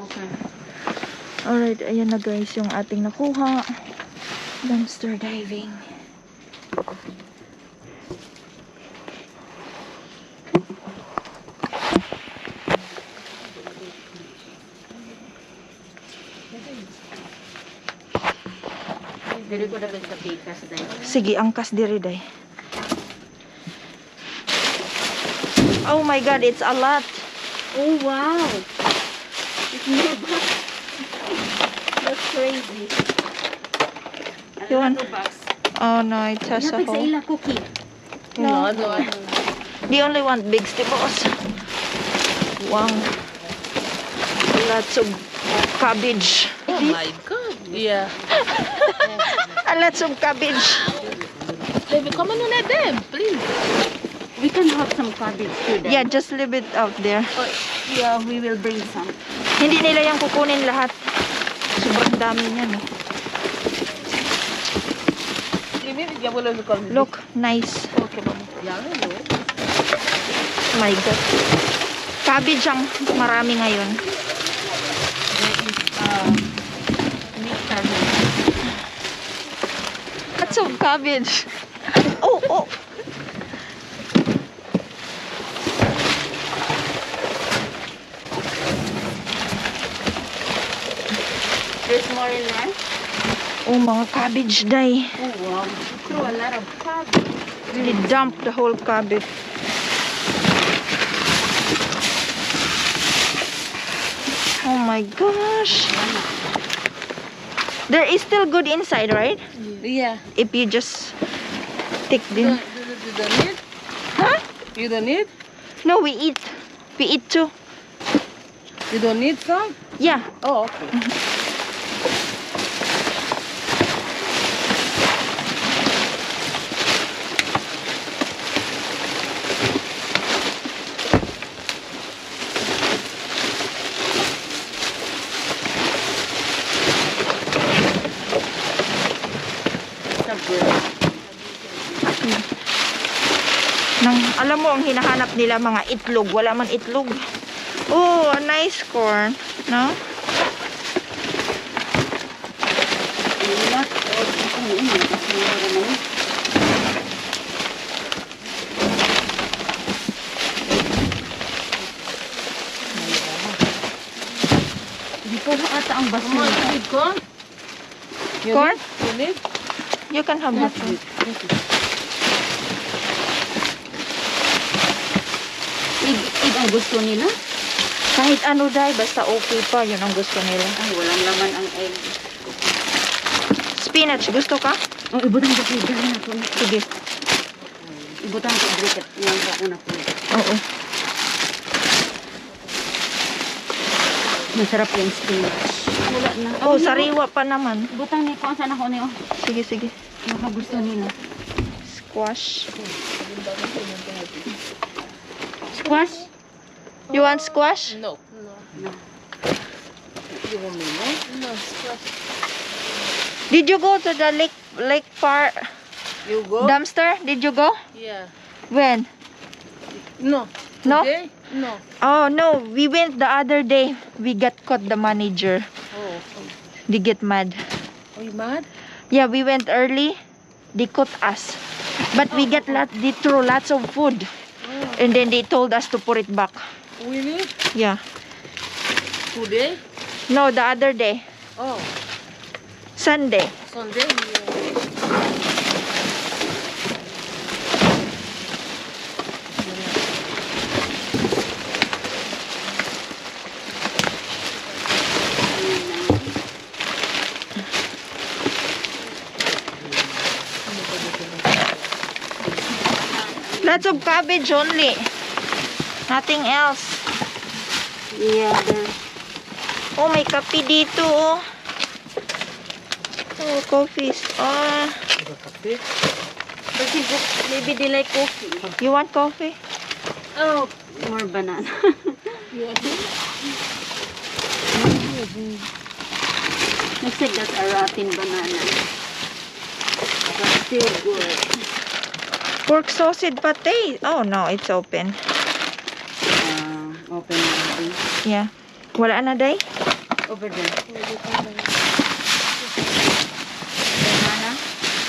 Okay. Alright, ayan na guys yung ating nakuha. Dumpster diving. Dili ko dapat sa pikas dahil. Sige, angkas diri day. Oh my god, it's a lot. Oh wow. It's no box. That's crazy. You want? Box. Oh no, it has a Napig sa hole. ila cookie. No. No. They only want big stipos. Wow. Lots of cabbage. Oh my god. Yeah. Lots of cabbage. Baby, come on at them, please. We can have some cabbage too then. Yeah, just leave it out there. Oh, yeah, we will bring some. Hindi nila yung kukunin lahat. Sobrang dami niyan eh. Look, nice. Okay, mama. My God. Cabbage ang marami ngayon. Lots of cabbage. Oh, oh. There's more in there? Oh, mga cabbage day. Oh, wow. Throw a lot of cabbage. They dumped the whole cabbage. Oh my gosh. There is still good inside, right? Yeah. If you just take them. You don't need? Huh? You don't need? No, we eat. We eat too. You don't need some? Yeah. Oh, okay. Alam mo, ang hinahanap nila mga itlog. Wala man itlog. Oh, a nice corn. No? Hindi ko ata ang basura. Corn? Corn? You need? You can have that one. Egg ang gusto nila? Kahit ano dahil, basta okay pa. Yun ang gusto nila. Ay, walang laman ang egg. Spinach, gusto ka? Oh, ibutang ko pwede na po. Sige. Ibutang ko briket. Yan ko na po. Oo. Masarap yung spinach. Wala na. Oh, sariwa pa naman. Ibutang ni ko. Saan ako niyo? Sige, sige. Makagusto nila. Squash. Squash? You want squash? No. You want me, no? No, squash. Did you go to the lake park You go? dumpster? Did you go? Yeah. When? No. No? Today? No. Oh, no. We went the other day. We got caught the manager. Oh. They get mad. Are you mad? Yeah, we went early. They caught us. But we get they threw lots of food. Oh. And then they told us to put it back. Really? Yeah. Today? No, the other day. Oh. Sunday. Sunday? Lots of cabbage only. Nothing else. Yeah. Oh, may kape dito, oh. Oh, coffees. Oh. Maybe they like coffee. You want coffee? Oh, more banana. You want it? Looks like that's a rotten banana. But still good. Pork sausage pate. Oh, no, it's open. Open already. Yeah. Wala na, day? Over there. Banana?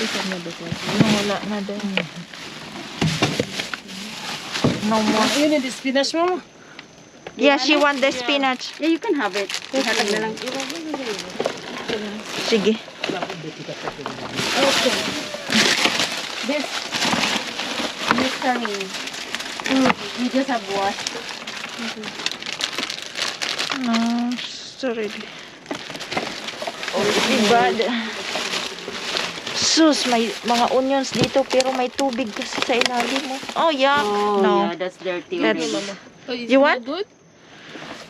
No, wala na din. No more. You need the spinach, Mama? Yeah, she want the spinach. Yeah, you can have it. Ihatag na lang. Sige. Okay. This mystery. You just have washed. No, sorry. Oh, diba? Sus, may mga onions dito pero may tubig kasi sa ilalim mo. Oh, yeah. Oh, No. yeah, that's dirty That's- already. Oh, You want? good?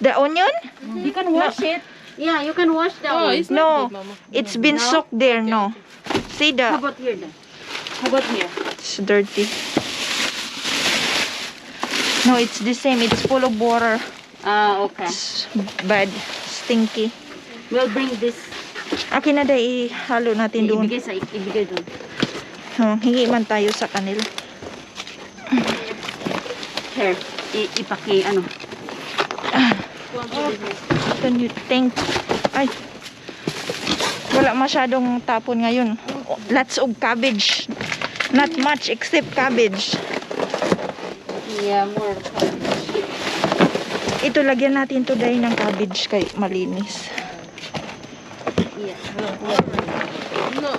The onion? You can wash it. Yeah, you can wash that Oh, one. it's No. not good, Mama. It's been No? soaked there, no. See How the... about here then? How about here? It's dirty. No, it's the same. It's full of water. Ah, okay. It's bad. Stinky. We'll bring this. Akin na dahil ihalo natin doon. Ibigay doon. Hingi man tayo sa kanila. Here, ipaki, ano. Can you think? Ay. Wala masyadong tapon ngayon. Lots of cabbage. Not much except cabbage. Yeah, more. Ito, lagyan natin to dahil ng cabbage kay malinis. Yeah. No.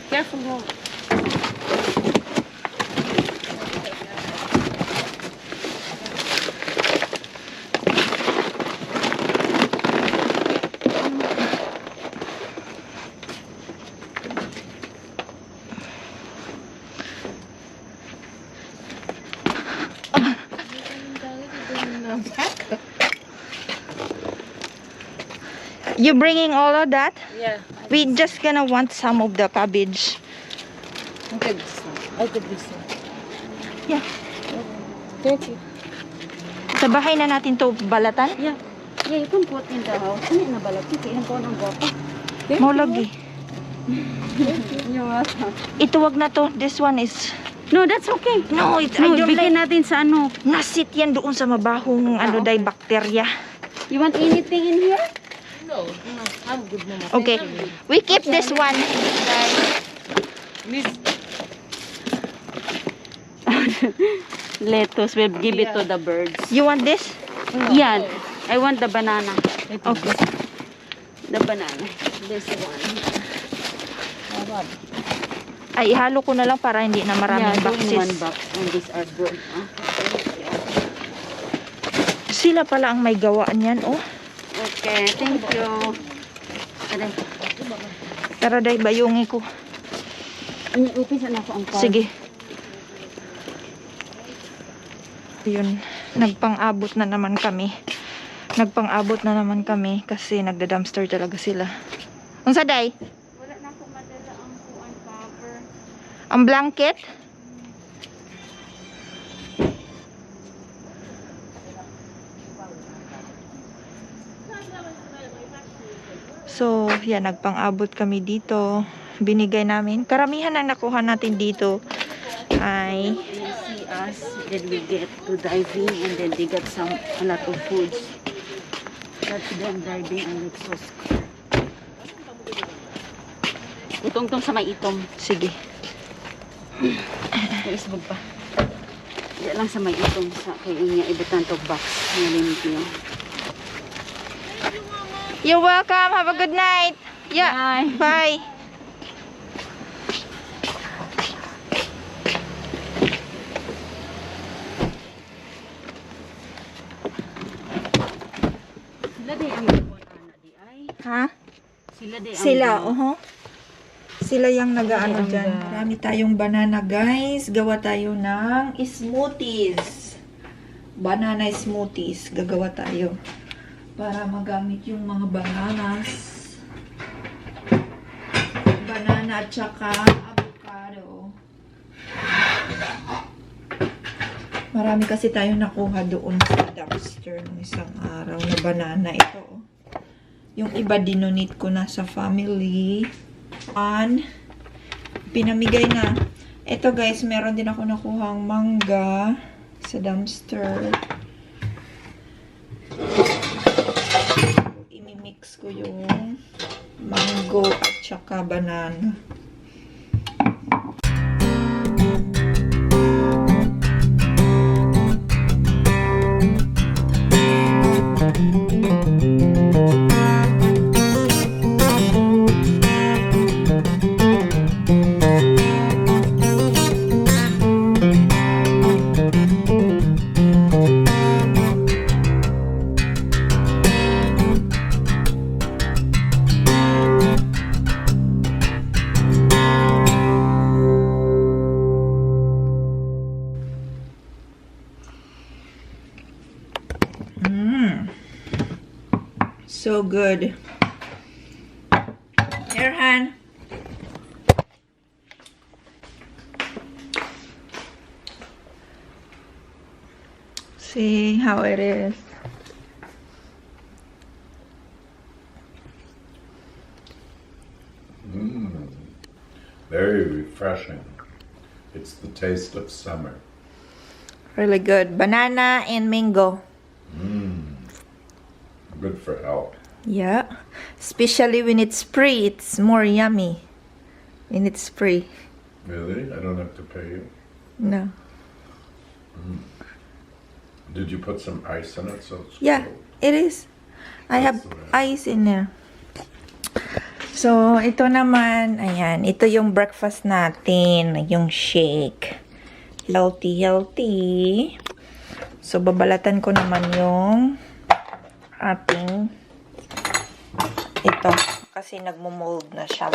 Careful, no. You bringing all of that? Yeah. We just gonna want some of the cabbage. I'll get this one. I'll get this one. Yeah. Thank you. Sa bahay na natin to balatan. Yeah. Yeah, you can put in the house. Ano na balat? Kailan po ng guwapo. Mo lagi. You're welcome. Ito wag na to. This one is... No, that's okay. No, I No, don't bigay like... natin sa ano. Nasit yan doon sa mabahong ano okay. dahil bakterya. You want anything in here? No, no, I'm good, Mama. Okay. We keep this one. Miss, Lettuce, we'll give it to the birds. You want this? Yeah, I want the banana. Okay. The banana. This one. Ay, ihalo ko na lang para hindi na maraming Yeah, do in boxes. one box. And these are good. Ah, Sila pala ang may gawaan yan, oh. okay, thank you. Aray. Tara day, bayungi ko. Upisa na ako ang card. Sige. Yun, nagpang-abot na naman kami. Nagpang-abot na naman kami kasi nagda-dumpster talaga sila. Unsa day? Wala na akong madala ang kuan cover. Ang blanket? So, yan, nagpang-abot kami dito. Binigay namin. Karamihan ang nakuha natin dito ay They see us, then we get to diving, and then they got a lot of foods. That's them diving and exhaust. Utong-tong sa may itong. sige. Naisbog pa. Yan lang sa may itong sa kay inya ibutan to box. Ngayon niyo. You're welcome. Have a good night. Yeah. Bye. Bye. Sila di ang buwan ana di ay. Ha? Sila di ang Sila, buwan. Sila yung nag-ano dyan. Marami tayong banana, guys. Gawa tayo ng smoothies. Banana smoothies. Gagawa tayo. Para magamit yung mga bananas. Banana at saka avocado. Marami kasi tayong nakuha doon sa dumpster ng isang araw na banana ito. Yung iba dinonate ko na sa family. Pinamigay na. Ito guys, meron din ako nakuhang mangga sa dumpster. Imimix ko yung mango at saka banana. So good. Your hand. See how it is. Very refreshing. It's the taste of summer. Really good. Banana and mango. Good for health. Yeah. Especially when it's free, it's more yummy. When it's free. Really? I don't have to pay you? No. Did you put some ice in it so it's Yeah, cold? it is. I have That's the way. ice in there. So, ito naman, ayan, ito yung breakfast natin, yung shake. Healthy, healthy. So, babalatan ko naman yung ating ito. Kasi nagmo-mold na siya.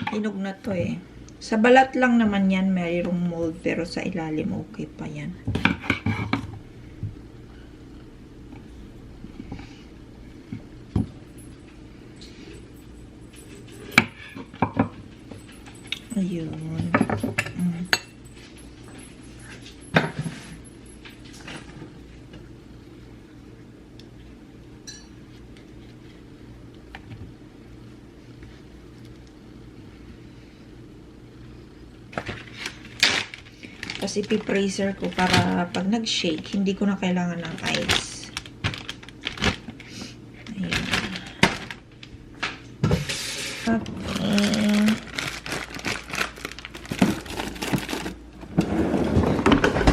Hinog na to eh. Sa balat lang naman yan, mayroong mold. Pero sa ilalim, okay pa yan. Ayun. Tapos ipipraser ko para pag nag-shake, hindi ko na kailangan ng ice. Ayun. Okay.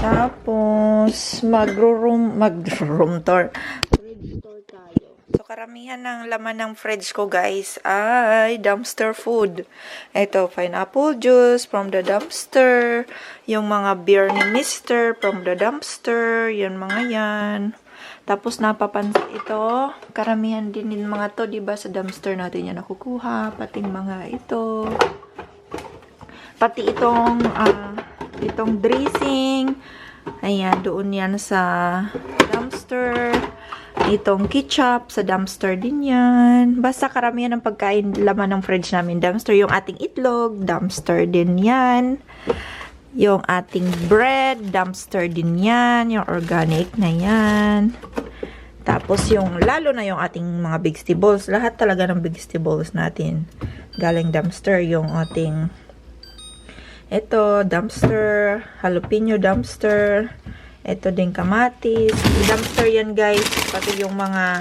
Tapos, mag-room tour. Fridge tour tayo. So, karamihan ng laman ng fridge ko, guys, ay dumpster food. Ito, pineapple juice from the dumpster. Yung mga beer ni Mr. from the dumpster. Yan, mga yan. Tapos, napapansin ito. Karamihan din yung mga to, diba, sa dumpster natin yan nakukuha. Pating mga ito. Pati itong dressing. Ayan, doon yan sa dumpster. Itong ketchup, sa dumpster din yan. Basta karamihan ng pagkain, laman ng fridge namin, dumpster. Yung ating itlog, dumpster din yan. Yung ating bread, dumpster din yan. Yung organic na yan. Tapos yung, lalo na yung ating mga vegetables. Lahat talaga ng vegetables natin galing dumpster. Yung ating ito, dumpster, jalapeno dumpster, ito din kamatis, dumpster yan guys, pati yung mga,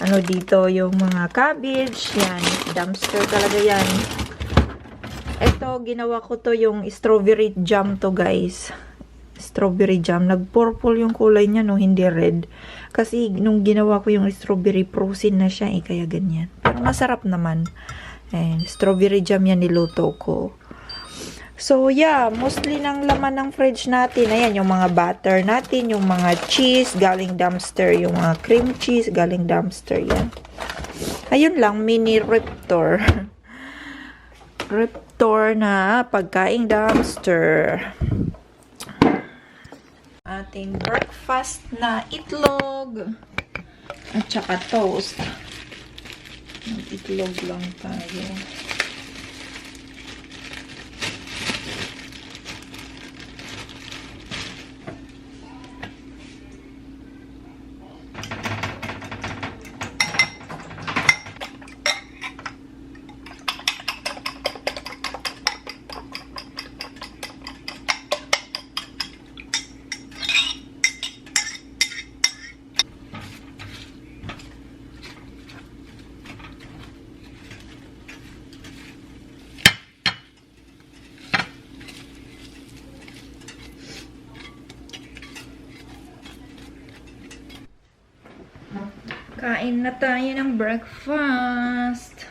ano dito, yung mga cabbage, yan, dumpster talaga yan. Ito, ginawa ko to yung strawberry jam to guys, strawberry jam, nag-purple yung kulay niya, no, hindi red, kasi nung ginawa ko yung strawberry, frozen na siya, kaya ganyan, pero masarap naman, and strawberry jam yan niluto ko. So, yeah, mostly ng laman ng fridge natin, ayan, yung mga butter natin, yung mga cheese, galing dumpster, yung mga cream cheese, galing dumpster, yan. Ayun lang, mini Reptor. Reptor na pagkaing dumpster. Ating breakfast na itlog. At saka toast. Itlog lang tayo. Kain na tayo ng breakfast.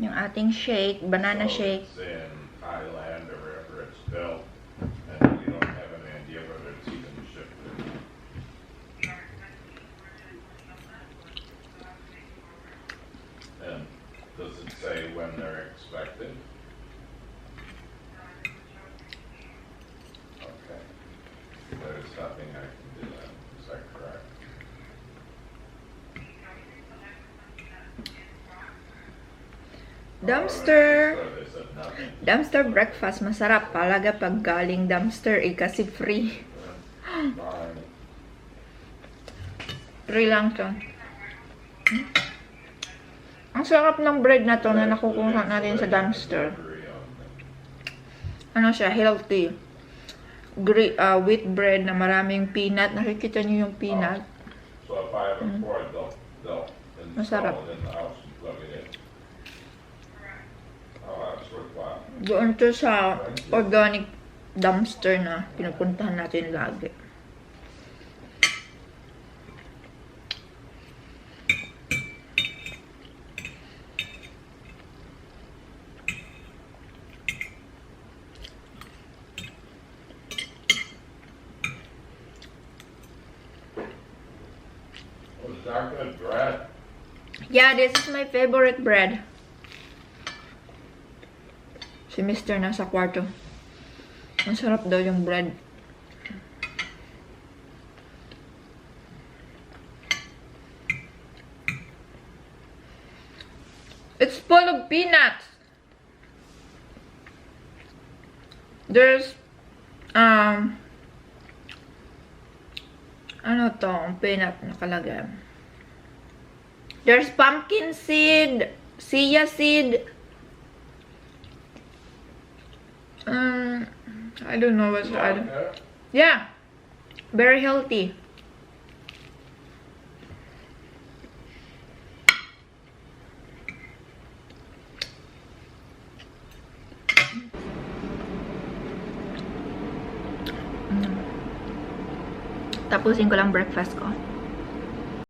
Yung ating shake, banana shake. It's in Thailand or wherever it's built, and you don't have an idea whether it's even shipped or not. And does it say when they're expected? Okay. There's nothing I can do then, is that correct? Dumpster. So they said nothing. Dumpster breakfast. Masarap talaga pag galing dumpster kasi free. Bye. Free lang to. Ang sarap ng bread na to na nakukuha natin sa dumpster. Ano siya? Healthy. Wheat bread na maraming peanut. Nakikita niyo yung peanut? So if I have a cord, they'll Masarap. install it in the house and plug it in. Oh, that's worthwhile. Doon to sa organic dumpster na pinupuntahan natin lagi. Was that good bread? Yeah, this is my favorite bread. Si Mr. nasa kwarto. Ang sarap daw yung bread. It's full of peanuts. There's ano to, ang peanut nakalagay. There's pumpkin seed, chia seed. I don't know what's other. Yeah, very healthy. Tapusin ko lang breakfast ko.